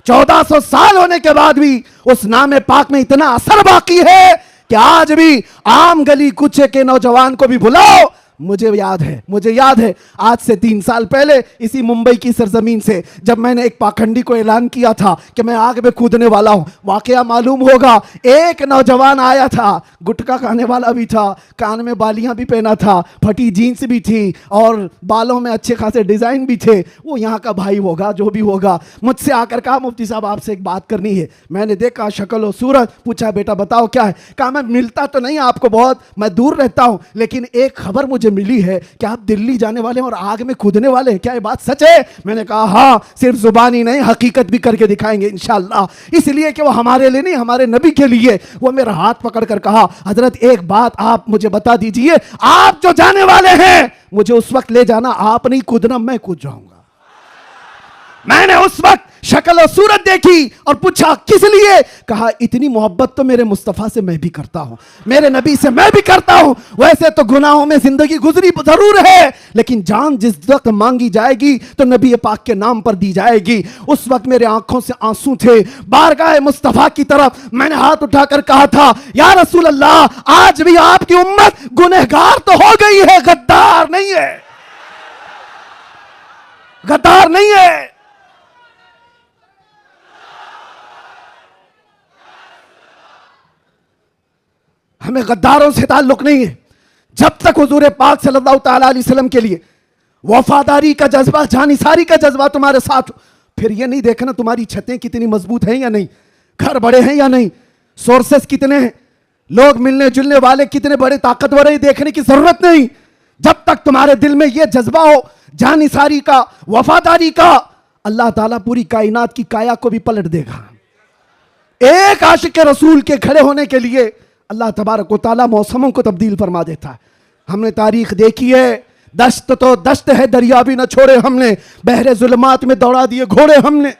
1400 साल होने के बाद भी उस नाम पाक में इतना असर बाकी है कि आज भी आम गली कुचे के नौजवान को भी बुलाओ। मुझे याद है आज से 3 साल पहले इसी मुंबई की सरजमीन से जब मैंने एक पाखंडी को ऐलान किया था कि मैं आग में कूदने वाला हूं, वाकया मालूम होगा एक नौजवान आया था, गुटखा खाने वाला भी था, कान में बालियां भी पहना था, फटी जीन्स भी थी और बालों में अच्छे खासे डिजाइन भी थे। वो यहाँ का भाई होगा, जो भी होगा, मुझसे आकर कहा मुफ्ती साहब आपसे एक बात करनी है। मैंने देखा शक्ल और सूरत, पूछा बेटा बताओ क्या है? कहा मैं मिलता तो नहीं आपको बहुत, मैं दूर रहता हूं, लेकिन एक खबर मुझे मिली है कि आप दिल्ली जाने वाले हैं और आग में कूदने वाले हैं, क्या ये बात सच है? मैंने कहा हाँ, सिर्फ जुबानी नहीं हकीकत भी करके दिखाएंगे इंशाअल्लाह। इसलिए कि वो हमारे लिए नहीं, हमारे नबी के लिए। वो मेरा हाथ पकड़ कर कहा हजरत एक बात आप मुझे बता दीजिए, आप जो जाने वाले हैं मुझे उस वक्त ले जाना, आप नहीं कूदना, मैं कूद जाऊंगा। मैंने उस वक्त शक्ल और सूरत देखी और पूछा किस लिए? कहा इतनी मोहब्बत तो मेरे मुस्तफ़ा से मैं भी करता हूं, मेरे नबी से मैं भी करता हूं। वैसे तो गुनाहों में जिंदगी गुजरी जरूर है, लेकिन जान जिस वक्त मांगी जाएगी तो नबी पाक के नाम पर दी जाएगी। उस वक्त मेरे आंखों से आंसू थे, बारगाह मुस्तफ़ा की तरफ मैंने हाथ उठाकर कहा था या रसूल अल्लाह, आज भी आपकी उम्मत गुनहगार तो हो गई है, गद्दार नहीं है, गद्दार नहीं है। हमें गद्दारों से ताल्लुक नहीं है। जब तक हुजूर पाक सल्लल्लाहु ताला अलैहि वसल्लम के लिए वफादारी का जज्बा, जानिसारी का जज्बा तुम्हारे साथ, फिर ये नहीं देखना तुम्हारी छतें कितनी मजबूत हैं या नहीं, घर बड़े हैं या नहीं, सोर्सेस कितने हैं, लोग मिलने जुलने वाले कितने बड़े ताकतवर हैं, देखने की जरूरत नहीं। जब तक तुम्हारे दिल में यह जज्बा हो जानिसारी का, वफादारी का, अल्लाह ताला पूरी कायनात की काया को भी पलट देगा। एक आशिक रसूल के खड़े होने के लिए अल्लाह तबारक व तआला मौसमों को तब्दील फरमा देता है। हमने तारीख देखी है, दश्त तो दश्त है, दरिया भी न छोड़े हमने, बहरे जुल्मात में दौड़ा दिए घोड़े हमने।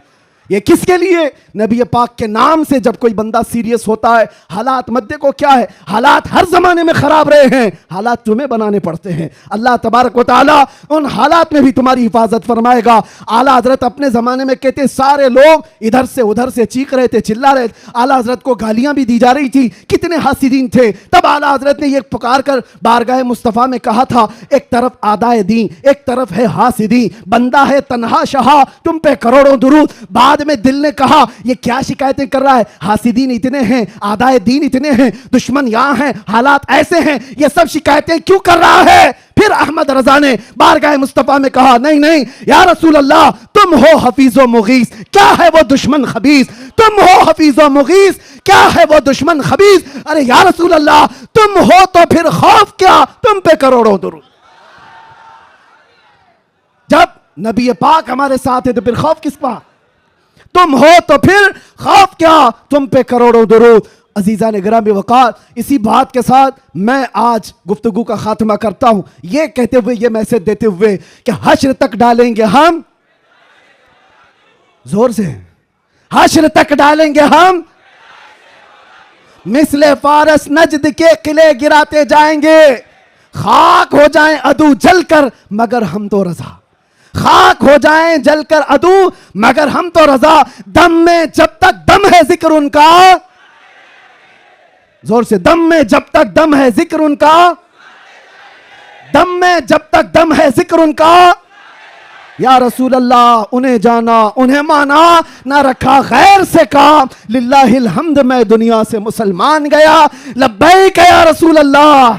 ये किसके लिए? नबी पाक के नाम से जब कोई बंदा सीरियस होता है, हालात मद्दे को क्या है, हालात हर जमाने में खराब रहे हैं, हालात तुम्हें बनाने पड़ते हैं। अल्लाह तबारक व तआला उन हालात में भी तुम्हारी हिफाजत फरमाएगा। आला हजरत अपने जमाने में कहते सारे लोग इधर से उधर से चीख रहे थे, चिल्ला रहे थे, आला हजरत को गालियां भी दी जा रही थी, कितने हासिदीन थे। तब आला हजरत ने यह पुकार कर बारगाह मुस्तफ़ा में कहा था, एक तरफ आदाए दीन, एक तरफ है हासिदी, बंदा है तन्हा शहा, तुम पे करोड़ों दुरूद। बाद में दिल ने कहा ये क्या शिकायतें कर रहा है, हासिदीन इतने हैं, आदाए दीन इतने हैं, दुश्मन यहां हैं, हालात ऐसे हैं, ये सब शिकायतें क्यों कर रहा है? फिर अहमद रजा ने बारगाह मुस्तफ़ा में कहा नहीं नहीं या रसूल अल्लाह, तुम हो हफीज़ो मुगीस, क्या है वो दुश्मन खबीस, तुम हो हफीज़ो मुगीस, क्या है वो दुश्मन खबीस। अरे या रसूल अल्लाह, तुम हो तो फिर खौफ क्या, तुम पे करोड़ों दुरूद। जब नबी पाक हमारे साथ है तो फिर खौफ किस बात? तुम हो तो फिर खौफ क्या, तुम पे करोड़ों दुरूद। अजीजा ने गिरामी वक़ार, इसी बात के साथ मैं आज गुफ्तगू का खात्मा करता हूं, ये कहते हुए, ये मैसेज देते हुए कि हश्र तक डालेंगे हम जोर से हश्र तक डालेंगे हम, मिसले फारस नजद के किले गिराते जाएंगे। खाक हो जाएं अदू जलकर मगर हम तो रजा, खाक हो जाएं जलकर अदू मगर हम तो रजा। दम में जब तक दम है जिक्र उनका, जोर से, दम में जब तक दम है जिक्र उनका, दम में जब तक दम है जिक्र उनका। या रसूल अल्लाह, उन्हें जाना उन्हें माना, ना रखा गैर से काम। लिल्लाहिल हम्द, मैं दुनिया से मुसलमान गया। लब्बैक या रसूल अल्लाह।